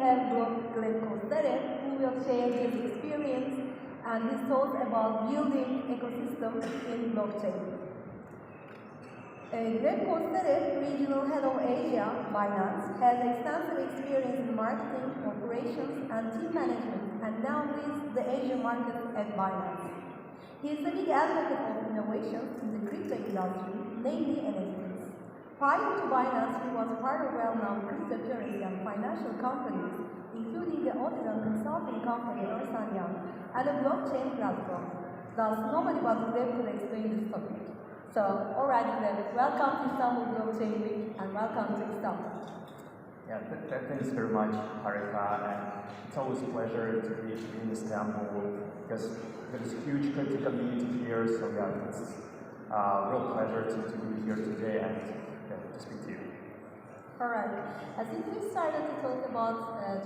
have Gleb Kostarev, who will share his experience and his thoughts about building ecosystems in blockchain. Gleb Kostarev, Regional Head of Asia, Binance, has extensive experience in marketing, operations, and team management, and now leads the Asian market at Binance. He is a big advocate of innovations in the crypto industry, namely NFTs. Prior to Binance, he was part of well-known cryptocurrency and financial companies, including the audit and consulting company Ernst & Young, and a blockchain platform. Thus, nobody but Gleb could explain this topic. So, alright Gleb, welcome to Istanbul Blockchain Week, and welcome to Istanbul. Yeah, thanks very much, Harika, and it's always a pleasure to be in Istanbul, because there's a huge crypto community here, so yeah, it's a real pleasure to be here today and to speak to you. Alright, since we started to talk about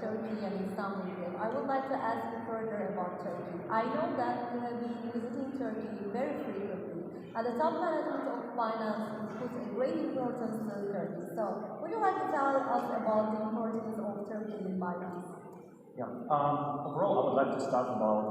Turkey and Istanbul, I would like to ask you further about Turkey. I know that you have been visiting Turkey very frequently, and the top management of Binance puts a great importance to Turkey. So, would you like to tell us about the importance of Turkey in Binance? Yeah, overall, I would like to start about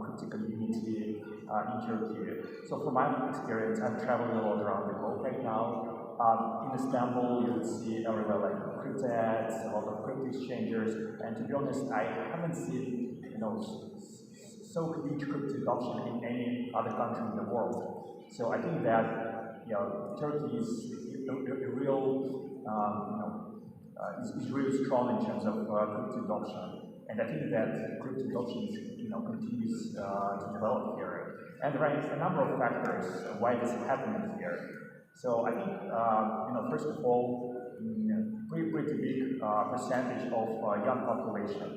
crypto community in Turkey. So, from my experience, I'm traveling a lot around the globe right now. In Istanbul, you would see everywhere like crypto ads, a lot of crypto exchangers, and to be honest, I haven't seen so huge crypto adoption in any other country in the world. So I think that Turkey is a real is really strong in terms of crypto adoption, and I think that crypto adoption continues to develop here. And there are a number of factors why this is happening here. So I think first of all, pretty big percentage of young population,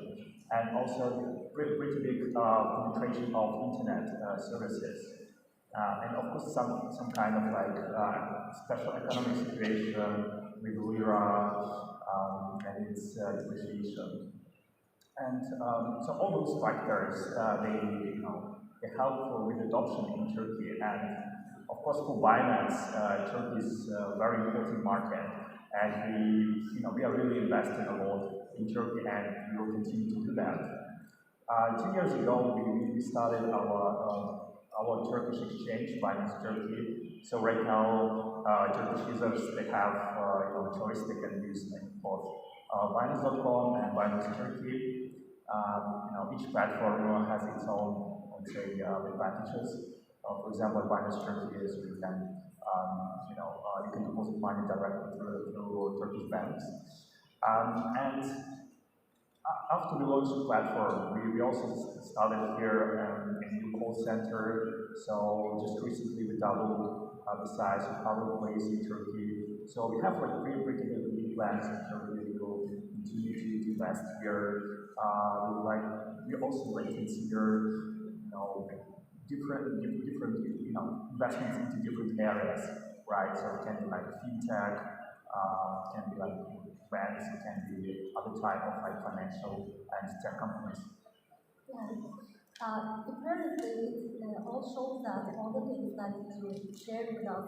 and also pretty big penetration of internet services, and of course some kind of like special economic situation with lira and its depreciation. And so all those factors they help with adoption in Turkey. And of course, for Binance, Turkey is a very important market, and we are really investing a lot in Turkey, and we will continue to do that. 2 years ago, we started our Turkish exchange, Binance Turkey. So right now, Turkish users they have choice. They can use both Binance.com and Binance Turkey. Each platform has its own, let's say, advantages. For example, Binance Turkey is you can deposit money directly through Turkish banks. And after we launched the platform, we also started here a new call center. So just recently we doubled the size of our place in Turkey. So we have like pretty big plans in Turkey. We will continue to invest here. We also consider different investments into different areas, right? So it can be like fintech, it can be like banks, it can be other type of like financial and tech companies. Yeah. It really all shows that all the things that you shared with us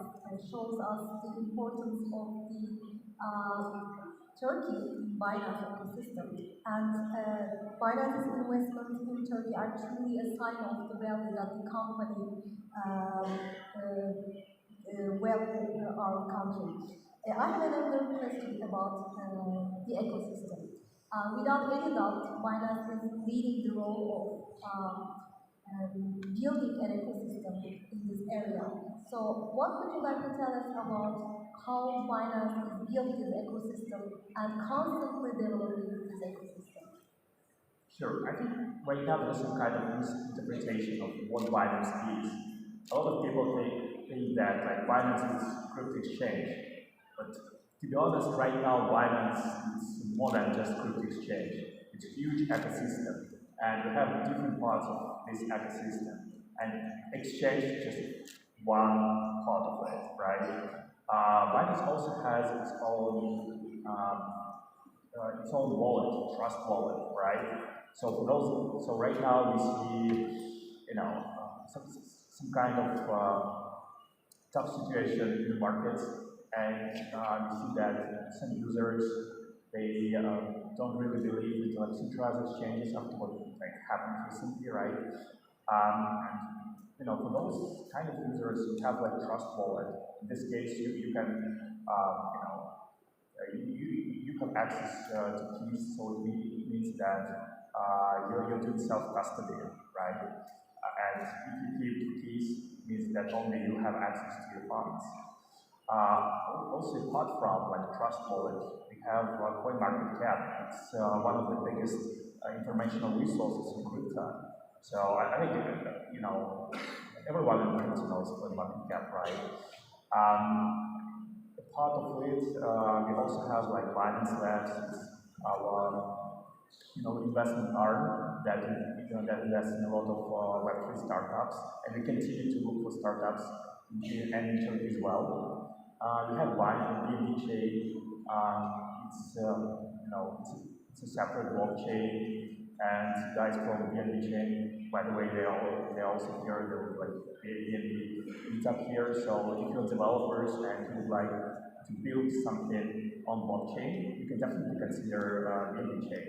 shows us the importance of the Turkey Binance ecosystem, and Binance's investments in Turkey are truly a sign of the value that the company our country. I have another question about the ecosystem. Without any doubt, Binance is leading the role of building an ecosystem in this area. So, what would you like to tell us about how Binance is building this ecosystem and constantly developing this ecosystem? Sure. I think right now there's some kind of misinterpretation of what Binance is. A lot of people think that like Binance is crypto exchange, but to be honest, right now Binance is more than just crypto exchange. It's a huge ecosystem, and we have different parts of this ecosystem, and exchange is just one part of it, right? Binance also has its own wallet, trust wallet, right? So right now we see, some kind of tough situation in the markets, and we see that some users they don't really believe in like centralized exchanges after what like happened recently, right? And for those kind of users, you have like Trust Wallet. In this case, you can you have access to keys, so it means that you're doing self-custody, right? And if you keep keys, it means that only you have access to your funds. Also, apart from like Trust Wallet, we have CoinMarketCap. It's one of the biggest informational resources in crypto. So I think everyone in crypto knows CoinMarketCap, right? Part of it, we also have like Binance Labs, our investment arm that that invests in a lot of Web3 startups, and we continue to look for startups and Italy as well. We have BNB chain. It's a separate blockchain, and guys from BNB chain, by the way, they're also here. They're like BNB meetup here. So if you're developers and you would like to build something on blockchain, you can definitely consider BNB chain.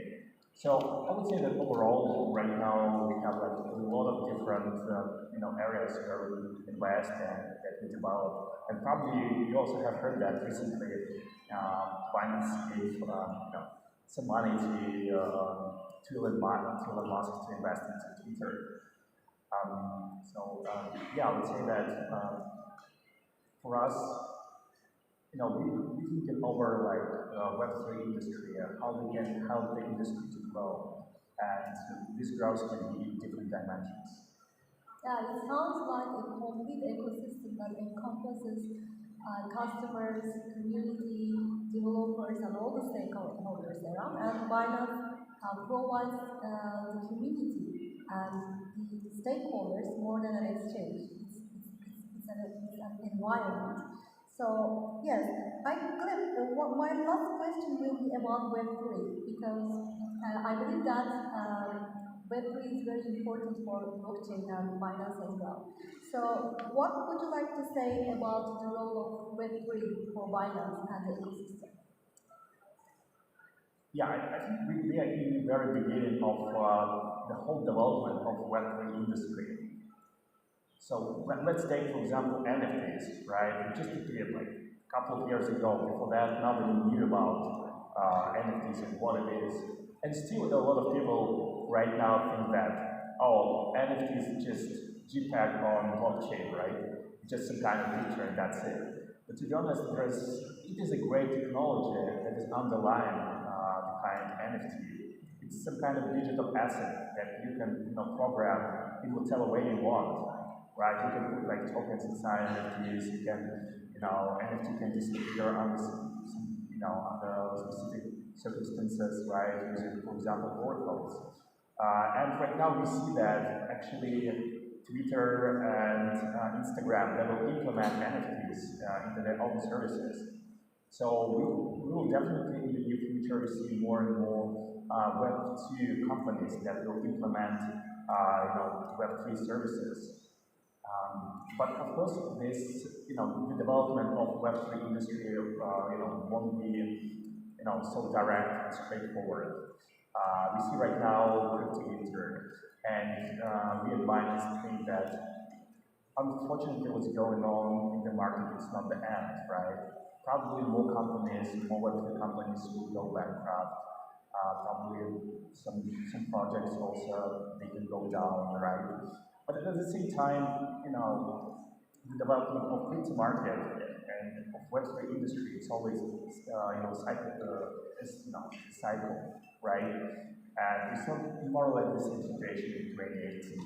So I would say that overall, right now we have like a lot of different areas where we invest and that we develop. And probably you also have heard that recently Binance gave some money to Elon Musk to invest into Twitter. Yeah, I would say that for us, we think over like Web3 industry, how we can help the industry to grow, and this growth can be in different dimensions. Yeah, it sounds like a complete ecosystem that encompasses customers, community, developers, and all the stakeholders around. And Binance provides the community and the stakeholders more than an exchange. It's an environment. So yes, Gleb, my last question will be about Web3, because I believe that Web3 is very important for blockchain and finance as well. So what would you like to say about the role of Web3 for Binance and the ecosystem? Yeah, I think we are in the very beginning of the whole development of Web3 industry. So let's take, for example, NFTs, right? It just appeared like a couple of years ago. Before that, nobody knew about NFTs and what it is. And still, a lot of people right now think that, oh, NFTs is just JPEG on blockchain, right? Just some kind of picture and that's it. But to be honest, it is a great technology that is underlying behind NFT. It's some kind of digital asset that you can program in whatever way you want. Right, you can put like tokens inside NFTs. You can, NFT can disappear under under specific circumstances, right? Using, for example, oracles. And right now we see that actually Twitter and Instagram, they will implement NFTs into their own services. So we will definitely in the near future see more and more Web2 companies that will implement Web3 services. But of course, this, the development of Web3 industry, won't be, so direct and straightforward. We see right now crypto and we at Binance think that unfortunately what's going on in the market is not the end, right? Probably more companies, more Web3 companies will go bankrupt. Probably some projects also, they can go down, right? But at the same time, the development of crypto market and of Web3 industry is always, cycle, right? And we saw more like this situation in 2018.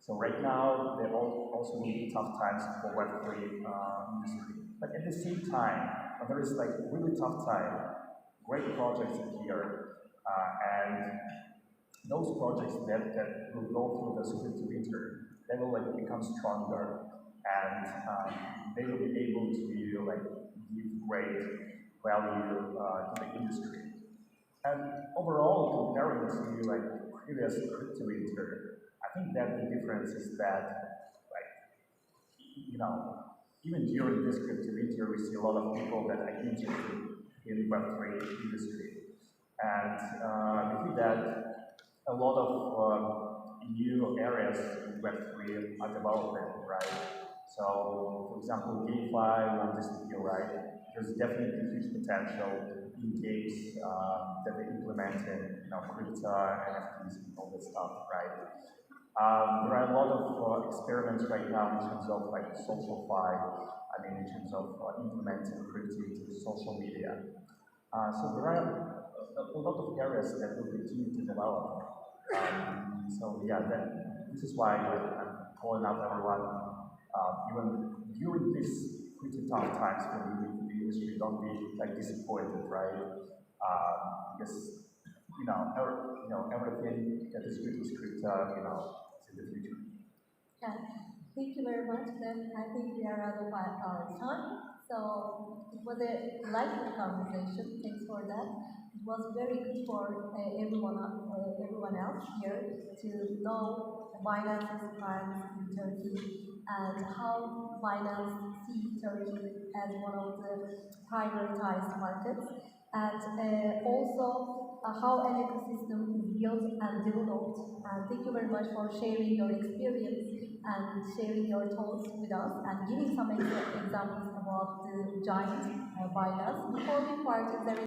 So right now, there also will be tough times for Web3 industry. But at the same time, when there is like really tough time, great projects appear, and those projects that will go through the crypto winter, they will like become stronger, and they will be able to like give great value to the industry. And overall, comparing to like previous crypto winter, I think that the difference is that even during this crypto winter, we see a lot of people that are interested in Web3 industry. And we see that a lot of new areas in Web3 are developing, right? So, for example, GameFi, one this video, right? There's definitely huge potential in games that they implement in, crypto, NFTs, and all that stuff, right? There are a lot of experiments right now in terms of like social fi, in terms of implementing crypto into social media. So there are a lot of areas that will continue to develop. So yeah, this is why I'm calling out everyone, even during these pretty tough times for the industry, don't be like disappointed, right? Because everything that is good with crypto, is in the future. Yeah. Thank you very much, Gleb. I think we are out of our time. So it was a lively conversation. Thanks for that. It was very good for everyone else here to know Binance's plans in Turkey and how Binance sees Turkey as one of the prioritized markets, and also how an ecosystem is built and developed. And thank you very much for sharing your experience and sharing your thoughts with us and giving some examples about the giant Binance. Before we part, is there